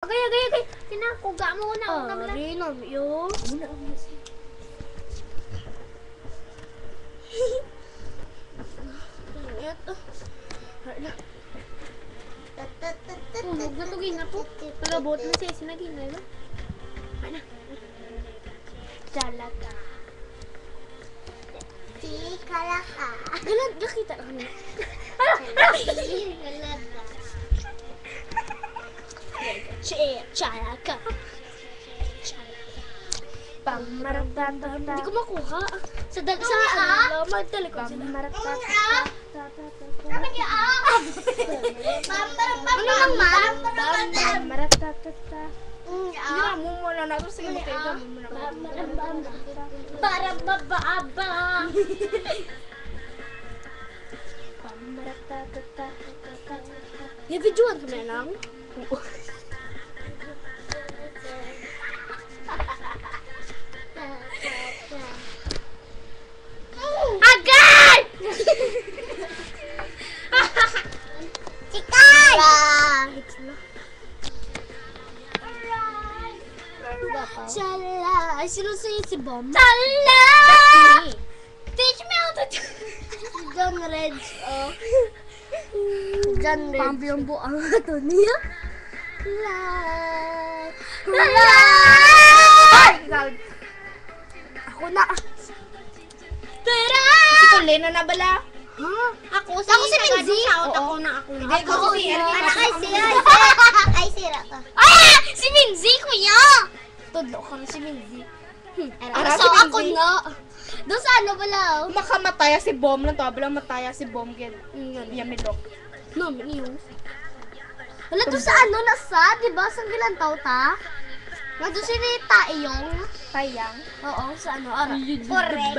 Agay. Kinakuga mo na. Rinom, yo. Tulog na tugin na po. Pagabot na siya sinagin na ba? Mana? Jalaka. Si Kalaka. Galag, nakita ka niya. Kalaka. Jalaka. Hindi ko makuha. Sa magtalikod sila. Ano niya Ano lang, ma'am? Hindi mo muna na ito. Sige, magkaiga mo muna. Para babaaba. Yung videoan ka na lang? Agad! Sikay! Chala! Ay, sino sa'yo si Bom? Tala! Teach me how to do John Reds, oh. John Reds. Pambiyon po ang ato niya. Ako na. Tara! Si Colena na bala. Ha? Ako si Minzy. Ako na. Hindi ko si Anak ay sira. Ay sira ka. Ah! Si Minzy, kuya! Tudlo ka na si Minzy. Ara, si so Minzy. ako na. Doon sa ano pala? Makamataya si Bom lang to, abala mataya si Bom gid. Yamilok. No, miniyo. Wala doon sa ano nasa, di ba? Sa gilantaw ta? Nga doon si Rita iyong. Sayang. Oo, sa ano, ara. Correct.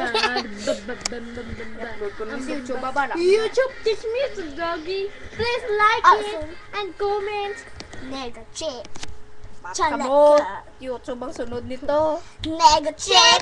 Upload ko na sa YouTube baba. YouTube, teach me to doggy. Please like it and comment. Nega check. Kamo, YouTube ang sunod nito. Nega check.